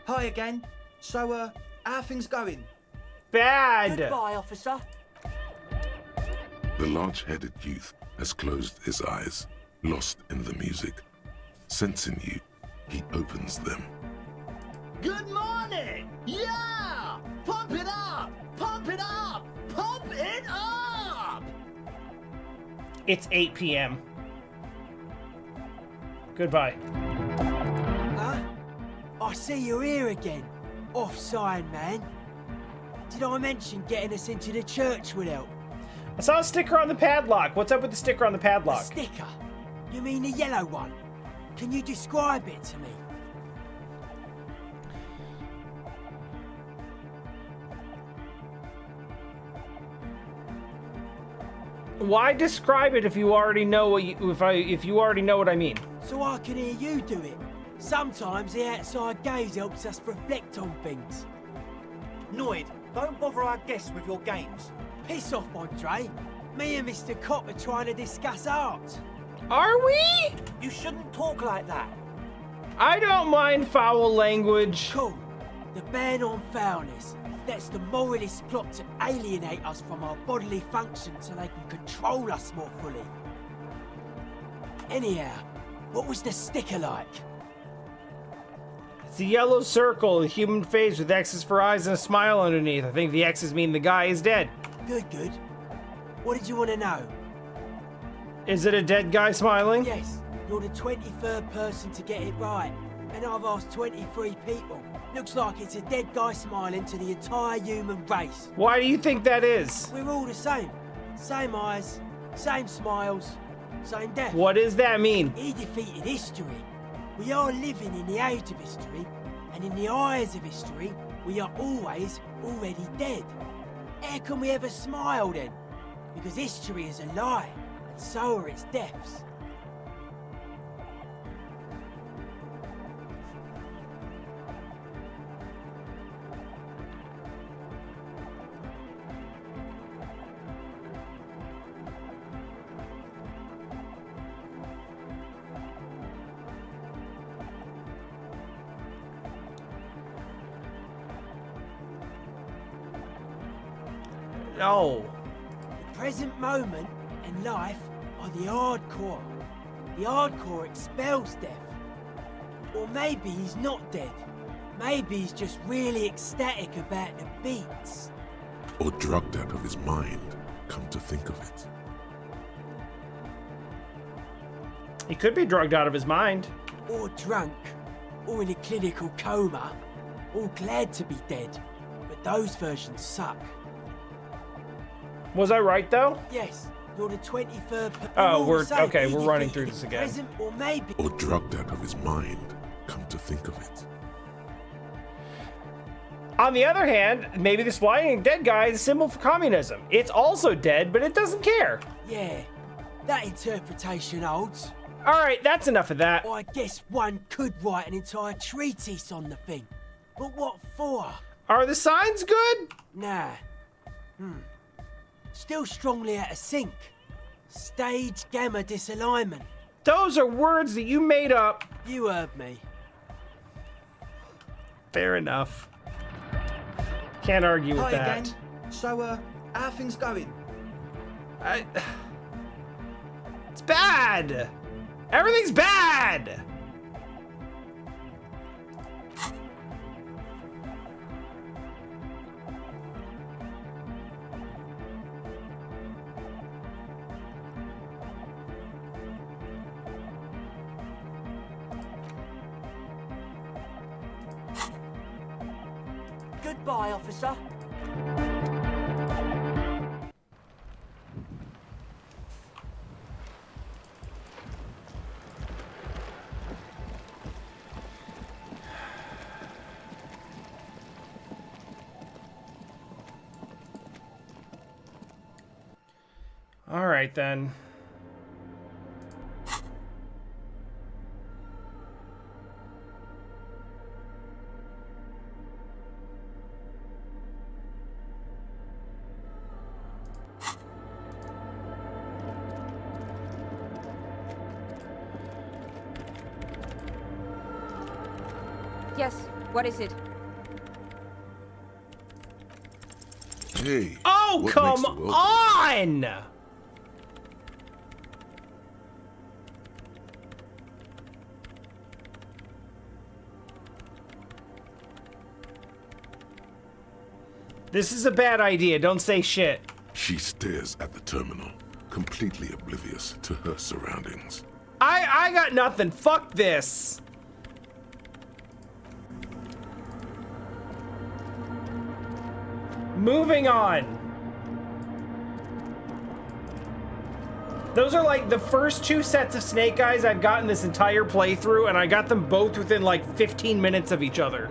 Hi again. So, how are things going? Bad. Goodbye, officer. The large-headed youth has closed his eyes, lost in the music. Sensing you, he opens them. Good morning! Yeah! Pump it up! Pump it up! Pump it up! It's 8 p.m. Goodbye. Huh? I see you're here again. Off-sign, man. Did I mention getting us into the church would help? I saw a sticker on the padlock. What's up with the sticker on the A padlock? sticker? You mean the yellow one? Can you describe it to me? Why describe it if you already know what if you already know what I mean? So I can hear you do it. Sometimes the outside gaze helps us reflect on things. Noid, don't bother our guests with your games. Piss off, Andre. Me and Mr. Cop are trying to discuss art. Are we? You shouldn't talk like that. I don't mind foul language. Cool. The ban on foulness. That's the moralists' plot to alienate us from our bodily functions so they can control us more fully. Anyhow, what was the sticker like? It's a yellow circle, a human face with X's for eyes and a smile underneath. I think the X's mean the guy is dead. Good, good. What did you want to know? Is it a dead guy smiling? Yes, you're the 23rd person to get it right. And I've asked 23 people. Looks like it's a dead guy smiling to the entire human race. Why do you think that is? We're all the same. Same eyes, same smiles, same death. What does that mean? He defeated history. We are living in the age of history, and in the eyes of history, we are always already dead. How can we ever smile then? Because history is a lie, and so are its deaths. No. The present moment and life are the hardcore. The hardcore expels death. Or maybe he's not dead. Maybe he's just really ecstatic about the beats. Or drugged out of his mind, come to think of it. He could be drugged out of his mind. Or drunk. Or in a clinical coma. Or glad to be dead. But those versions suck. Was I right though? Yes, you're the 23rd. Oh, okay. We're running through this again. Present or maybe. Or drugged out of his mind, come to think of it. On the other hand, maybe this flying dead guy is a symbol for communism. It's also dead, but it doesn't care. Yeah, that interpretation holds. All right, that's enough of that. I guess one could write an entire treatise on the thing. But what for? Are the signs good? Nah. Still strongly out of sync. Stage gamma disalignment. Those are words that you made up. You heard me. Fair enough. Can't argue with Hi that. again. So, how are things going? It's bad. Everything's bad. Goodbye, officer. All right then. Yes, What is it? Hey. Oh, what come makes the world- on! This is a bad idea. Don't say shit. She stares at the terminal, completely oblivious to her surroundings. I got nothing. Fuck this. Moving on. Those are like the first 2 sets of Snake Eyes I've gotten this entire playthrough, and I got them both within like 15 minutes of each other.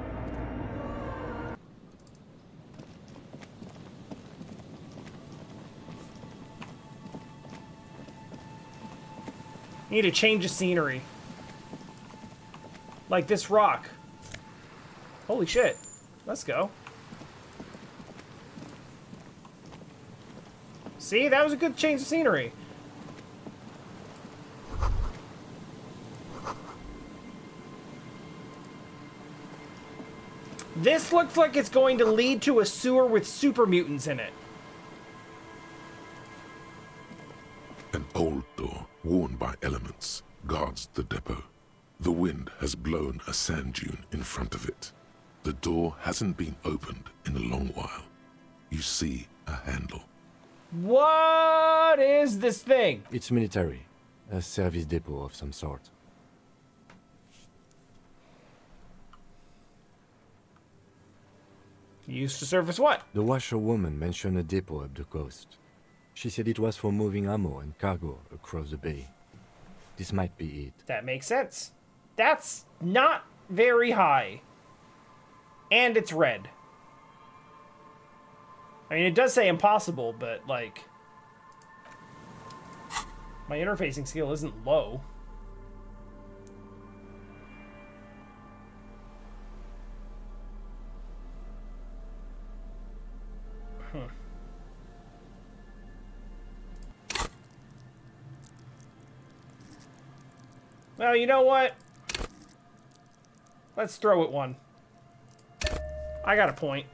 Need a change of scenery. Like this rock. Holy shit. Let's go. See, that was a good change of scenery. This looks like it's going to lead to a sewer with super mutants in it. An old door, worn by elements, guards the depot. The wind has blown a sand dune in front of it. The door hasn't been opened in a long while. You see a handle. What is this thing? It's military. A service depot of some sort. Used to service what? The washerwoman mentioned a depot up the coast. She said it was for moving ammo and cargo across the bay. This might be it. That makes sense. That's not very high. And it's red. I mean, it does say impossible, but, like... my interfacing skill isn't low. Well, you know what? Let's throw it one. I got a point.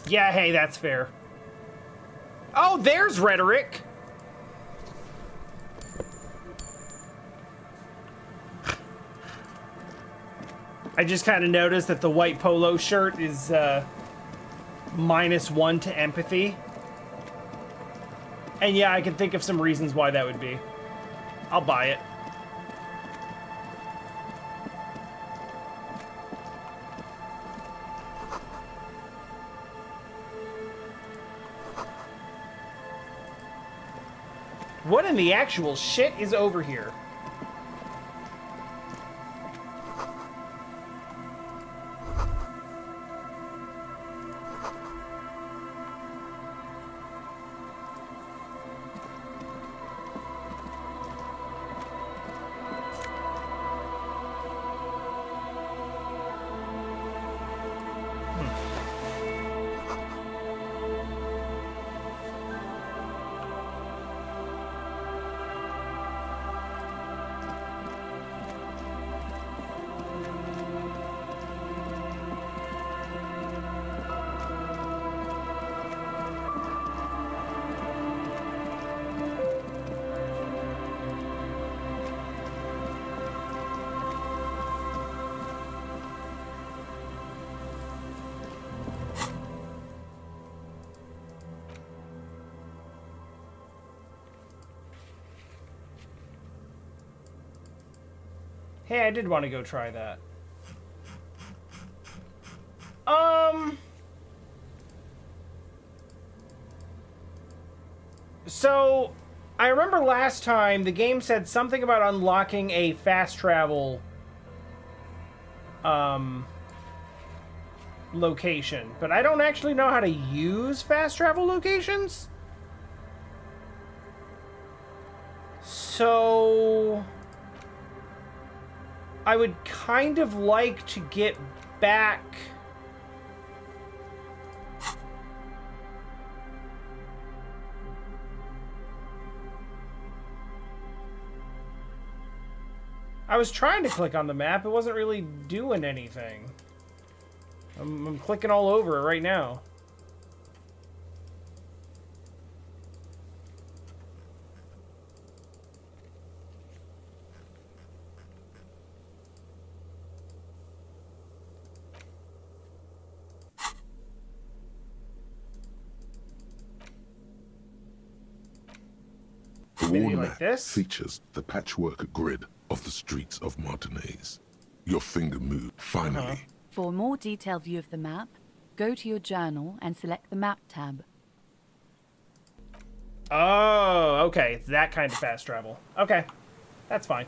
Yeah, hey, that's fair. Oh, there's rhetoric. I just kind of noticed that the white polo shirt is -1 to empathy. And yeah, I can think of some reasons why that would be. I'll buy it. What in the actual shit is over here? Hey, I did want to go try that. So, I remember last time the game said something about unlocking a fast travel location, but I don't actually know how to use fast travel locations. So I would kind of like to get back. I was trying to click on the map. It wasn't really doing anything. I'm clicking all over it right now. The Maybe worn like map this? features the patchwork grid of the streets of Martinez. Your finger moved, finally. For a more detailed view of the map, go to your journal and select the Map tab. Oh, okay. It's that kind of fast travel. Okay. That's fine.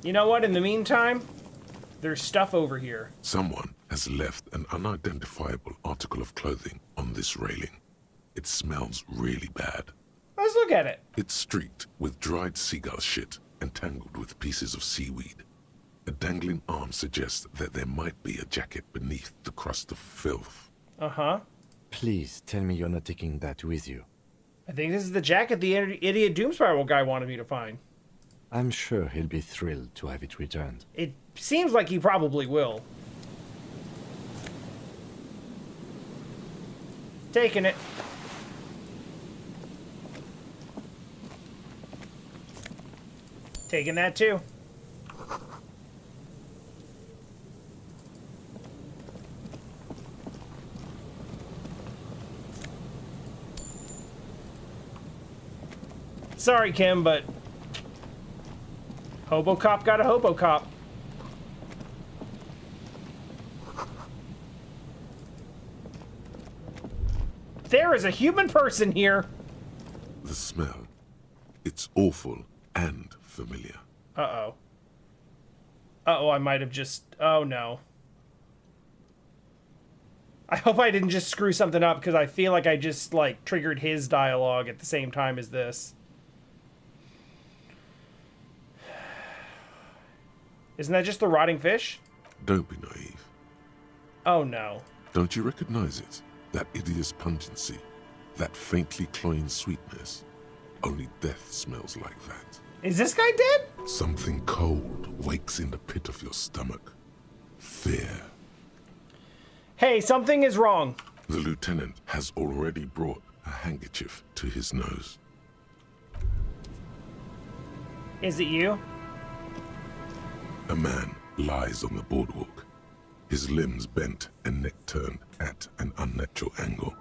You know what? In the meantime, there's stuff over here. Someone has left an unidentifiable article of clothing on this railing. It smells really bad. Let's look at it. It's streaked with dried seagull shit and tangled with pieces of seaweed. A dangling arm suggests that there might be a jacket beneath the crust of filth. Uh-huh. Please tell me you're not taking that with you. I think this is the jacket the idiot Doom Spiral guy wanted me to find. I'm sure he'll be thrilled to have it returned. It seems like he probably will. Taking it. Taking that too. Sorry, Kim, but Hobo Cop got a Hobo Cop. There is a human person here. The smell. It's awful and familiar. Uh-oh. Uh-oh, I might have just... Oh, no. I hope I didn't just screw something up, because I feel like I just, like, triggered his dialogue at the same time as this. Isn't that just the rotting fish? Don't be naive. Oh, no. Don't you recognize it? That hideous pungency, that faintly cloying sweetness. Only death smells like that. Is this guy dead? Something cold wakes in the pit of your stomach. Fear. Hey, something is wrong. The lieutenant has already brought a handkerchief to his nose. Is it you? A man lies on the boardwalk, his limbs bent and neck turned at an unnatural angle.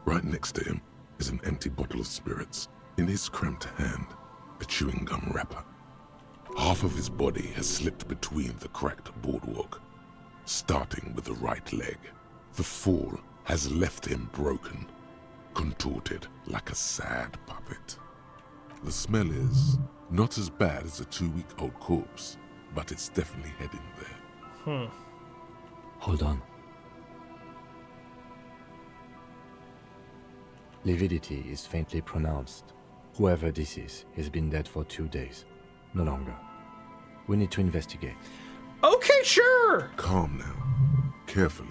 Right next to him is an empty bottle of spirits. In his cramped hand, a chewing gum wrapper. Half of his body has slipped between the cracked boardwalk, starting with the right leg. The fall has left him broken, contorted like a sad puppet. The smell is not as bad as a 2-week-old corpse, but it's definitely heading there. Hold on. Lividity is faintly pronounced. Whoever this is has been dead for 2 days. No longer. We need to investigate. Okay, sure. Calm now. Carefully.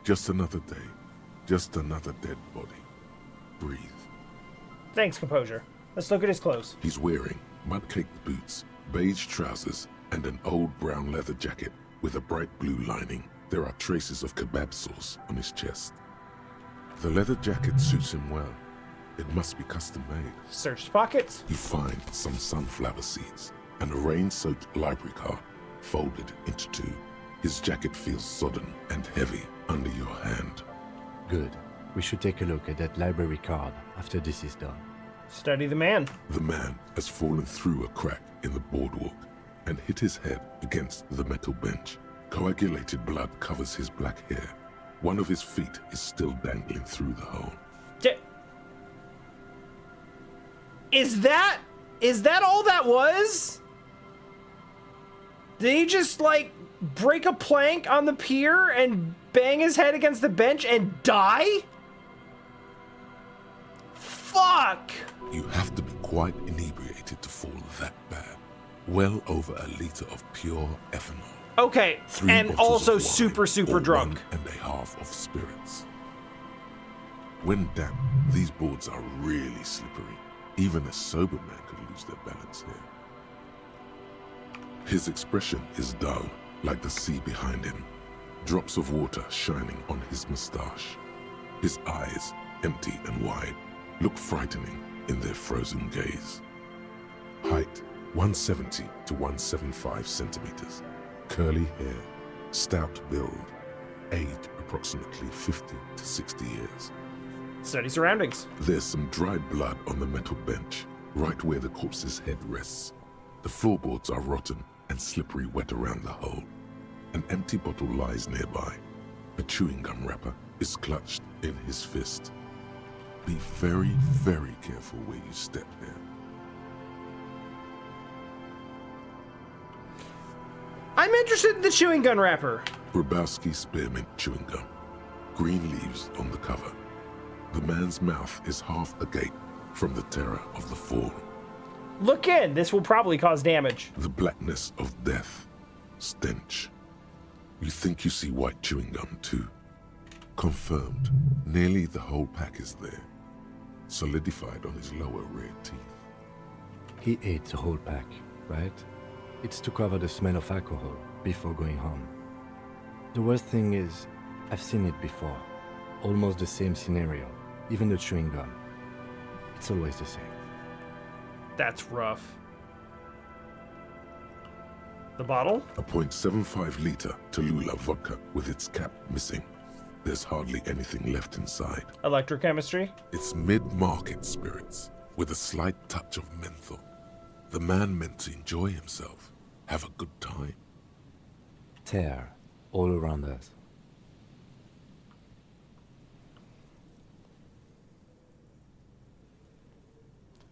Just another day. Just another dead body. Breathe. Thanks, composure. Let's look at his clothes. He's wearing mud-caked boots, beige trousers, and an old brown leather jacket with a bright blue lining. There are traces of kebab sauce on his chest. The leather jacket suits him well. It must be custom-made. Search his pockets. You find some sunflower seeds and a rain-soaked library card folded into two. His jacket feels sodden and heavy under your hand. Good. We should take a look at that library card after this is done. Study the man. The man has fallen through a crack in the boardwalk and hit his head against the metal bench. Coagulated blood covers his black hair. One of his feet is still dangling through the hole. Is that all that was? Did he just, like, break a plank on the pier and bang his head against the bench and die? Fuck! You have to be quite inebriated to fall that bad. Well over a liter of pure ethanol. Okay, 3 and bottles also of wine, super or drunk. 1.5 of spirits. When damp, these boards are really slippery. Even a sober man could lose their balance here. His expression is dull, like the sea behind him. Drops of water shining on his moustache. His eyes, empty and wide, look frightening in their frozen gaze. Height, 170 to 175 centimeters. Curly hair, stout build. Age, approximately 50 to 60 years. Steady surroundings. There's some dried blood on the metal bench, right where the corpse's head rests. The floorboards are rotten and slippery wet around the hole. An empty bottle lies nearby. A chewing gum wrapper is clutched in his fist. Be very, very careful where you step there. I'm interested in the chewing gun wrapper. Grabowski spearmint chewing gum. Green leaves on the cover. The man's mouth is half agape from the terror of the fall. Look in. This will probably cause damage. The blackness of death. Stench. You think you see white chewing gum too. Confirmed. Nearly the whole pack is there. Solidified on his lower rear teeth. He ate the whole pack, right? It's to cover the smell of alcohol before going home. The worst thing is, I've seen it before. Almost the same scenario. Even the chewing gum. It's always the same. That's rough. The bottle? A .75 liter Tallulah vodka with its cap missing. There's hardly anything left inside. Electrochemistry? It's mid-market spirits, with a slight touch of menthol. The man meant to enjoy himself, have a good time. Tear all around us.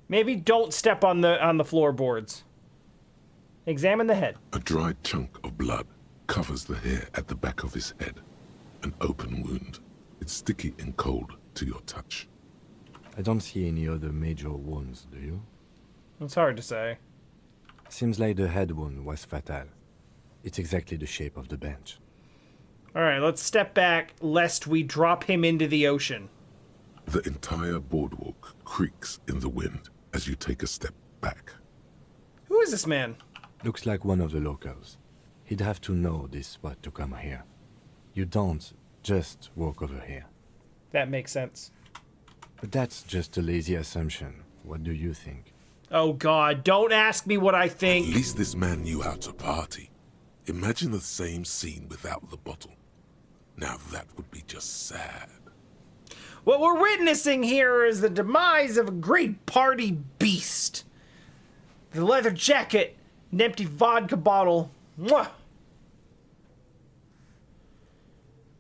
Maybe don't step on the floorboards. Examine the head. A dried chunk of blood covers the hair at the back of his head. An open wound. It's sticky and cold to your touch. I don't see any other major wounds, do you? It's hard to say. Seems like the head wound was fatal. It's exactly the shape of the bench. Alright, let's step back lest we drop him into the ocean. The entire boardwalk creaks in the wind as you take a step back. Who is this man? Looks like one of the locals. He'd have to know this spot to come here. You don't just walk over here. That makes sense. But that's just a lazy assumption. What do you think? Oh god, don't ask me what I At think. least this man knew how to party. Imagine the same scene without the bottle. Now that would be just sad. What we're witnessing here is the demise of a great party beast. The leather jacket, an empty vodka bottle. Mwah!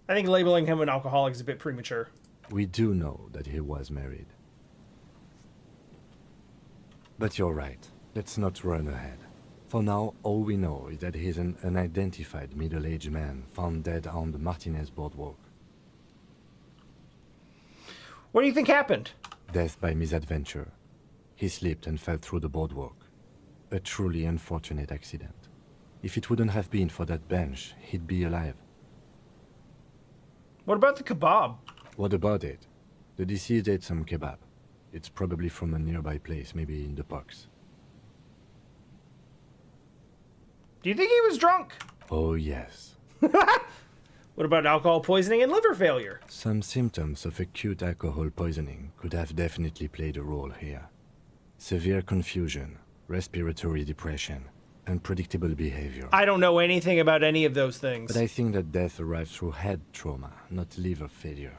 I think labeling him an alcoholic is a bit premature. We do know that he was married. But you're right. Let's not run ahead. For now, all we know is that he's an unidentified middle-aged man found dead on the Martinez boardwalk. What do you think happened? Death by misadventure. He slipped and fell through the boardwalk. A truly unfortunate accident. If it wouldn't have been for that bench, he'd be alive. What about the kebab? What about it? The deceased ate some kebab. It's probably from a nearby place, maybe in the parks. Do you think he was drunk? Oh yes. What about alcohol poisoning and liver failure? Some symptoms of acute alcohol poisoning could have definitely played a role here. Severe confusion, respiratory depression, unpredictable behavior. I don't know anything about any of those things. But I think that death arrived through head trauma, not liver failure.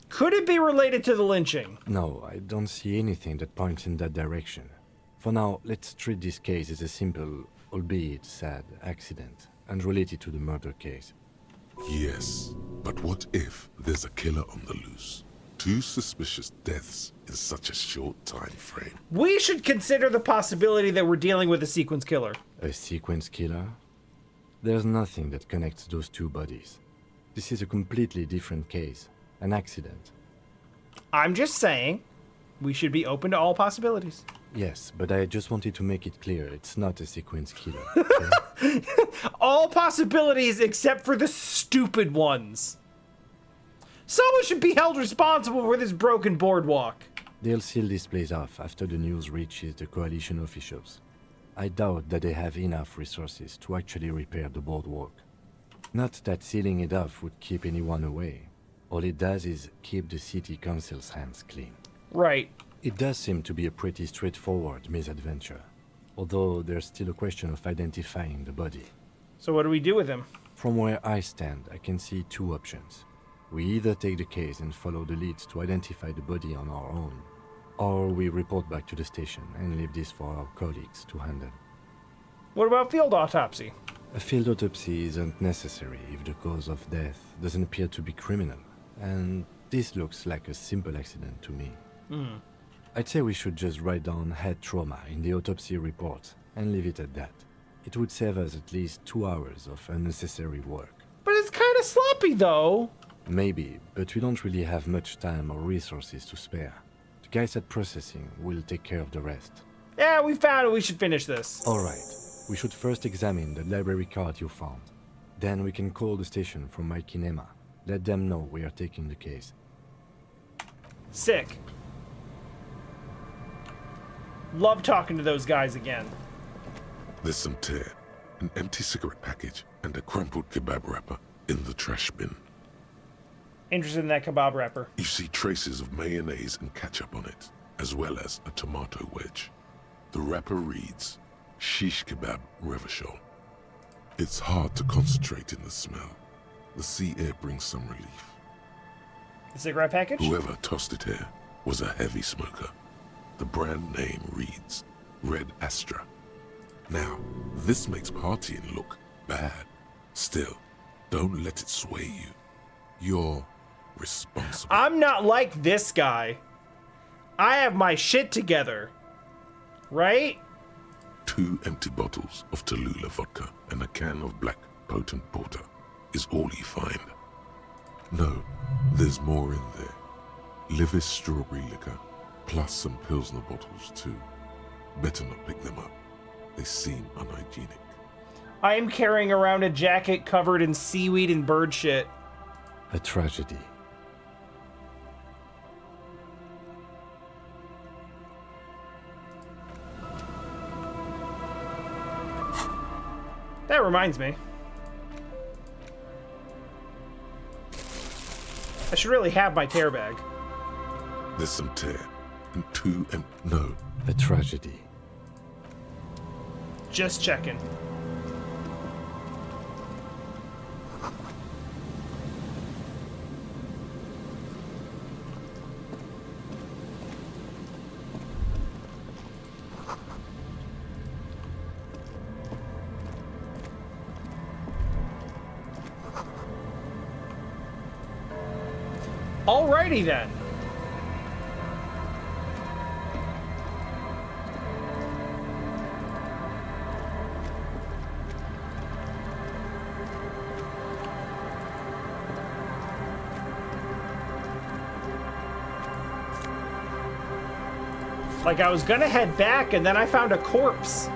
Could it be related to the lynching? No, I don't see anything that points in that direction. For now, let's treat this case as a simple, albeit sad, accident, unrelated to the murder case. Yes, But what if there's a killer on the loose? 2 suspicious deaths in such a short time frame. We should consider the possibility that we're dealing with a sequence killer. A sequence killer? There's nothing that connects those 2 bodies. This is a completely different case. An accident. I'm just saying, we should be open to all possibilities. Yes, but I just wanted to make it clear it's not a sequence killer. Okay? All possibilities except for the stupid ones. Someone should be held responsible for this broken boardwalk. They'll seal this place off after the news reaches the coalition officials. I doubt that they have enough resources to actually repair the boardwalk. Not that sealing it off would keep anyone away. All it does is keep the city council's hands clean. Right. It does seem to be a pretty straightforward misadventure, although there's still a question of identifying the body. So what do we do with him? From where I stand, I can see 2 options. We either take the case and follow the leads to identify the body on our own, or we report back to the station and leave this for our colleagues to handle. What about field autopsy? A field autopsy isn't necessary if the cause of death doesn't appear to be criminal, and this looks like a simple accident to me. I'd say we should just write down head trauma in the autopsy report and leave it at that. It would save us at least 2 hours of unnecessary work. But it's kind of sloppy, though. Maybe, but we don't really have much time or resources to spare. The guys at processing will take care of the rest. Yeah, we found it. We should finish this. Alright, we should first examine the library card you found. Then we can call the station from my kinema. Let them know we are taking the case. Sick. Love talking to those guys again. There's some tear, an empty cigarette package, and a crumpled kebab wrapper in the trash bin. Interested in that kebab wrapper. You see traces of mayonnaise and ketchup on it, as well as a tomato wedge. The wrapper reads, Shish Kebab Revachol. It's hard to concentrate in the smell. The sea air brings some relief. The cigarette package? Whoever tossed it here was a heavy smoker. The brand name reads Red Astra. Now, this makes partying look bad. Still, don't let it sway you. You're responsible. I'm not like this guy. I have my shit together. Right? 2 empty bottles of Tallulah vodka and a can of black potent porter is all you find. No, there's more in there. Livis strawberry liquor, plus some Pilsner bottles too. Better not pick them up. They seem unhygienic. I am carrying around a jacket covered in seaweed and bird shit. A tragedy. That reminds me. I should really have my tear bag. There's some tear, and 2 no. A tragedy. Just checking. Alrighty then. Like, I was gonna head back, and then I found a corpse.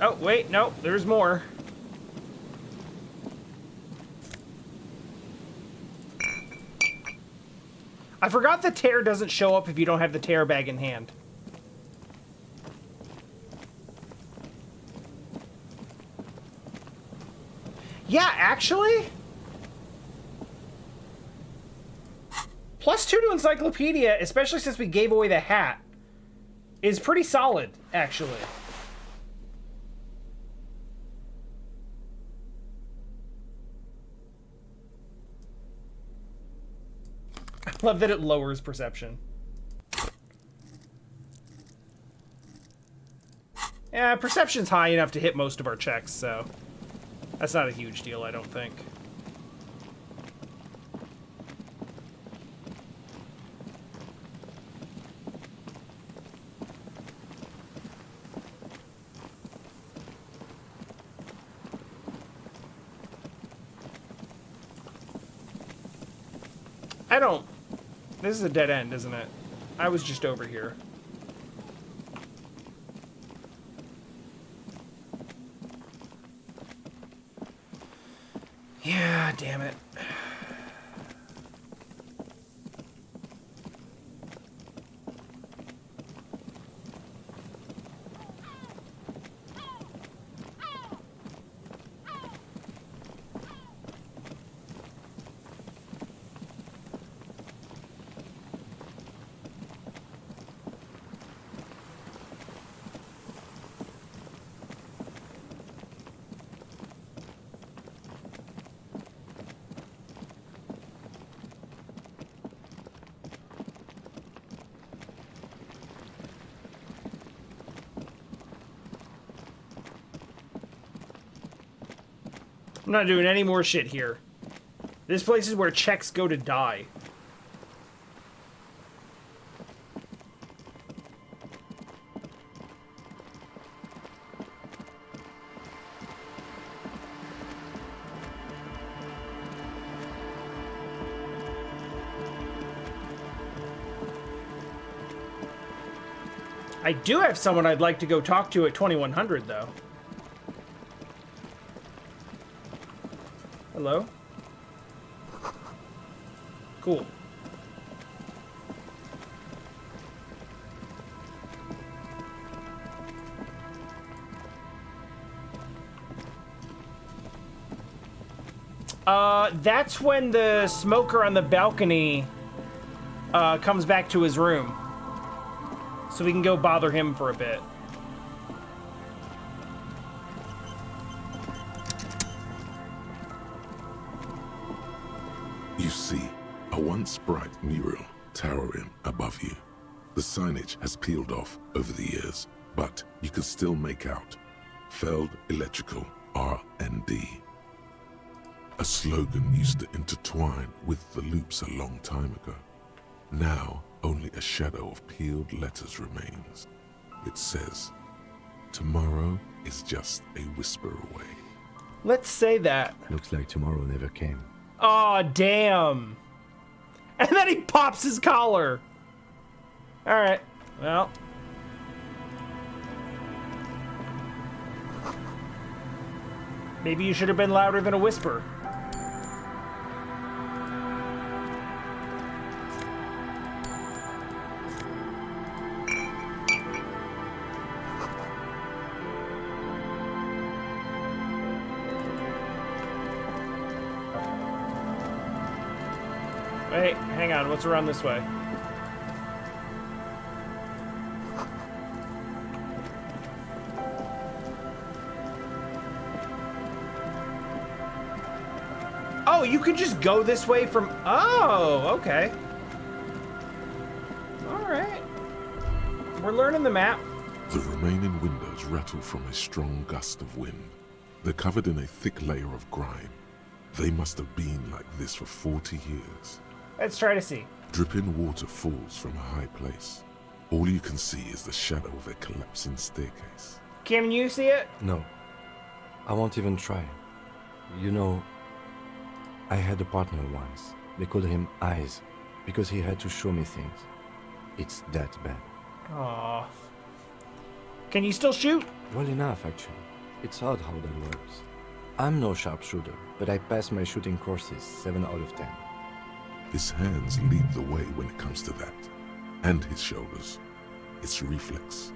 Oh, wait, no, there's more. I forgot the tear doesn't show up if you don't have the tear bag in hand. Yeah, actually? +2 to Encyclopedia, especially since we gave away the hat, is pretty solid, actually. I love that it lowers perception. Yeah, perception's high enough to hit most of our checks, so that's not a huge deal, I don't think. This is a dead end, isn't it? I was just over here. Yeah, damn it. I'm not doing any more shit here. This place is where checks go to die. I do have someone I'd like to go talk to at 2100, though. Hello? Cool. That's when the smoker on the balcony comes back to his room. So we can go bother him for a bit. You see a once bright mural towering above you. The signage has peeled off over the years, but you can still make out Feld Electrical R&D. A slogan used to intertwine with the loops a long time ago. Now, only a shadow of peeled letters remains. It says, "Tomorrow is just a whisper away." Let's say that. Looks like tomorrow never came. Aw, damn. And then he pops his collar. Alright, well. Maybe you should have been louder than a whisper. Wait, hang on, what's around this way? Oh, you can just go this way from... Oh, okay. Alright. We're learning the map. The remaining windows rattle from a strong gust of wind. They're covered in a thick layer of grime. They must have been like this for 40 years. Let's try to see. Dripping water falls from a high place. All you can see is the shadow of a collapsing staircase. Can you see it? No. I won't even try. You know, I had a partner once. They called him Eyes, because he had to show me things. It's that bad. Aww. Can you still shoot? Well enough, actually. It's odd how that works. I'm no sharpshooter, but I pass my shooting courses 7 out of 10. His hands lead the way when it comes to that. And his shoulders. It's reflex.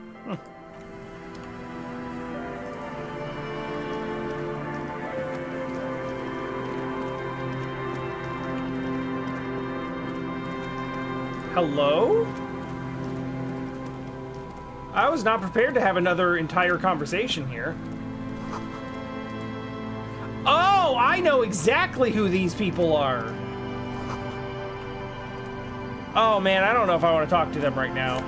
Hello? I was not prepared to have another entire conversation here. Oh, I know exactly who these people are. Oh man, I don't know if I want to talk to them right now.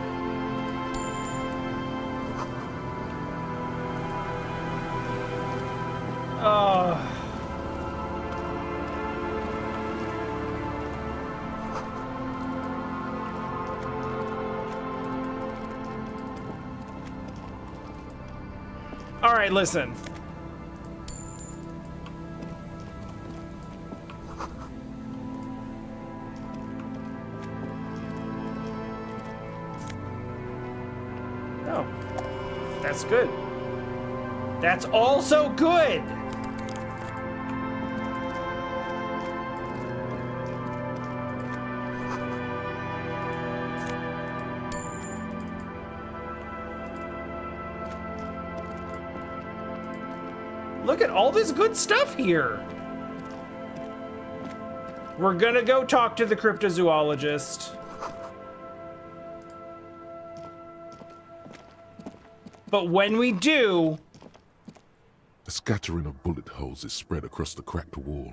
All right, listen. Oh, that's good. That's also good. Look at all this good stuff here. We're gonna go talk to the cryptozoologist. But when we do... A scattering of bullet holes is spread across the cracked wall,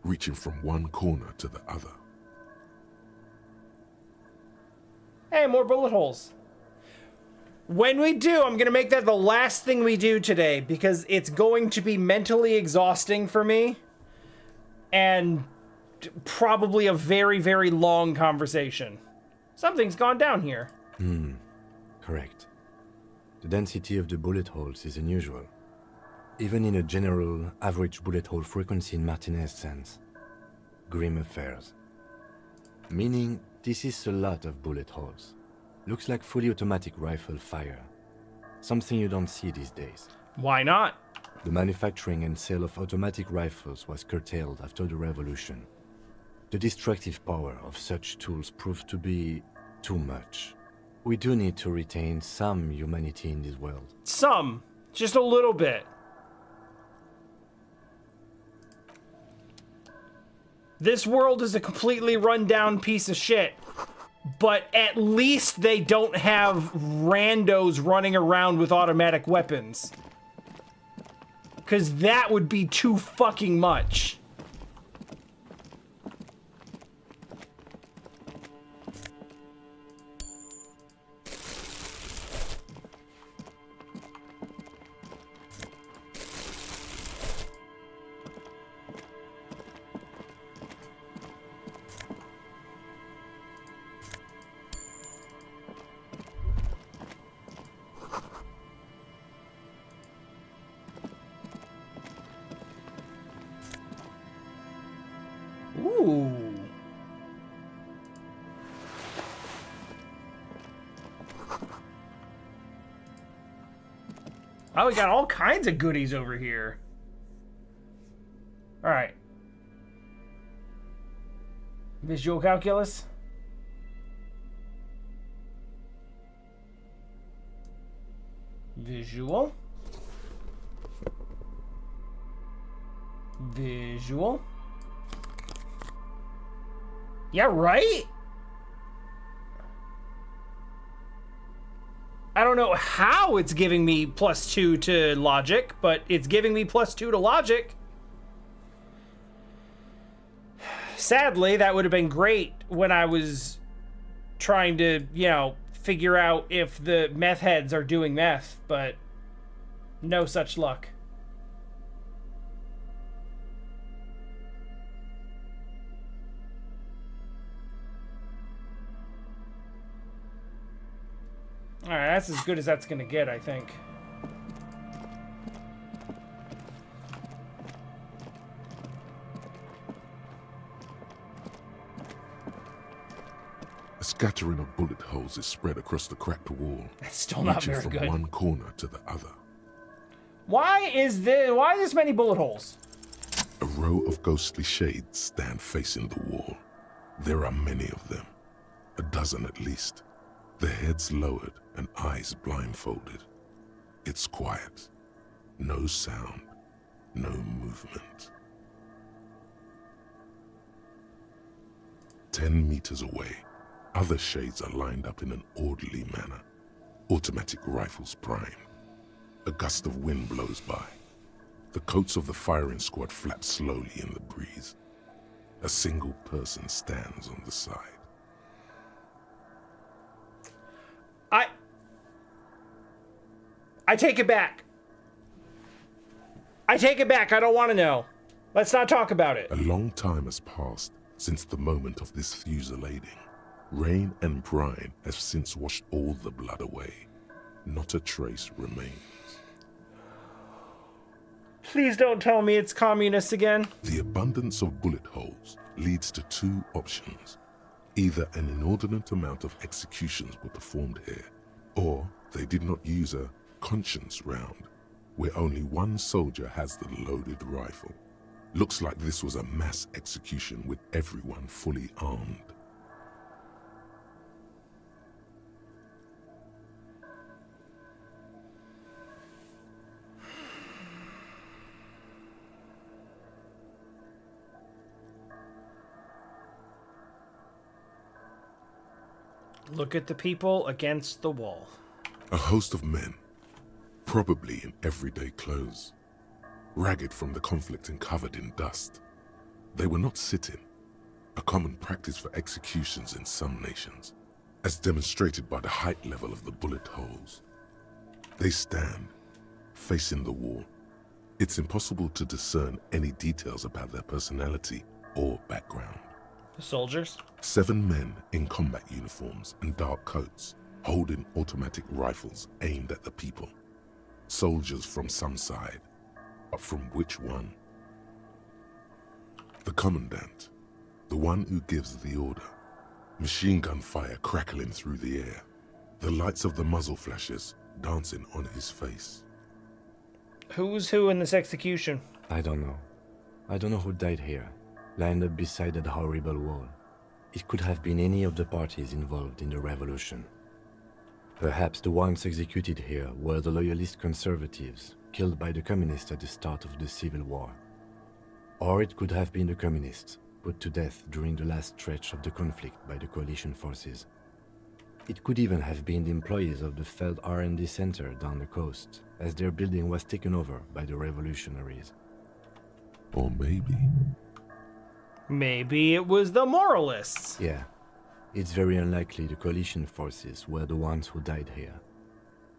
reaching from one corner to the other. Hey, more bullet holes. When we do, I'm gonna make that the last thing we do today, because it's going to be mentally exhausting for me. And probably a very, very long conversation. Something's gone down here. Correct. The density of the bullet holes is unusual. Even in a general average bullet hole frequency in Martinez sense. Grim affairs. Meaning, this is a lot of bullet holes. Looks like fully automatic rifle fire. Something you don't see these days. Why not? The manufacturing and sale of automatic rifles was curtailed after the revolution. The destructive power of such tools proved to be too much. We do need to retain some humanity in this world. Some. Just a little bit. This world is a completely run-down piece of shit. But at least they don't have randos running around with automatic weapons. 'Cause that would be too fucking much. Ooh. Oh, we got all kinds of goodies over here. All right. Visual calculus. Visual. Visual. Yeah, right? I don't know how it's giving me +2 to logic, but it's giving me +2 to logic. Sadly, that would have been great when I was trying to, you know, figure out if the meth heads are doing meth, but no such luck. Alright, that's as good as that's gonna get, I think. A scattering of bullet holes is spread across the cracked wall, That's still not reaching very from good. one corner to the other. Why this many bullet holes? A row of ghostly shades stand facing the wall. There are many of them, a dozen at least, their heads lowered and eyes blindfolded. It's quiet, no sound, no movement. 10 meters away, Other shades are lined up in an orderly manner. Automatic rifles prime. A gust of wind blows by. The coats of the firing squad flap slowly in the breeze. A single person stands on the side. I take it back. I take it back. I don't want to know. Let's not talk about it. A long time has passed since the moment of this fusillading. Rain and brine have since washed all the blood away. Not a trace remains. Please don't tell me it's communists again. The abundance of bullet holes leads to two options. Either an inordinate amount of executions were performed here, or they did not use a conscience round, where only one soldier has the loaded rifle. Looks like this was a mass execution with everyone fully armed. Look at the people against the wall. A host of men, probably in everyday clothes, ragged from the conflict and covered in dust. They were not sitting, a common practice for executions in some nations, as demonstrated by the height level of the bullet holes. They stand, facing the wall. It's impossible to discern any details about their personality or background. The soldiers? 7 men in combat uniforms and dark coats, holding automatic rifles aimed at the people. Soldiers from some side, but from which one? The commandant, the one who gives the order. Machine gun fire crackling through the air, the lights of the muzzle flashes dancing on his face. Who's who in this execution? I don't know. I don't know who died here, lined up beside that horrible wall. It could have been any of the parties involved in the revolution. Perhaps the ones executed here were the loyalist conservatives, killed by the communists at the start of the Civil War. Or it could have been the communists, put to death during the last stretch of the conflict by the coalition forces. It could even have been the employees of the failed R&D center down the coast, as their building was taken over by the revolutionaries. Or maybe... Maybe it was the moralists. Yeah, it's very unlikely the coalition forces were the ones who died here.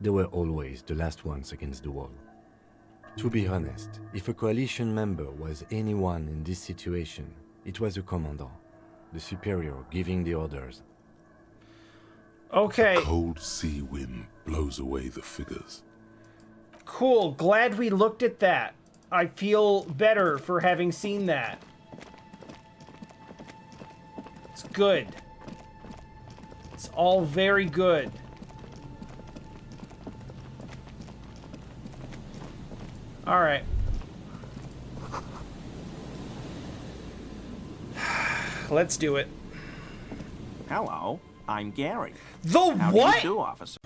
They were always the last ones against the wall. To be honest, if a coalition member was anyone in this situation, it was the commandant, the superior giving the orders. Okay. A cold sea wind blows away the figures. Cool. Glad we looked at that. I feel better for having seen that. It's good. It's all very good. All right. Let's do it. Hello, I'm Gary. The How what? do you do, officer?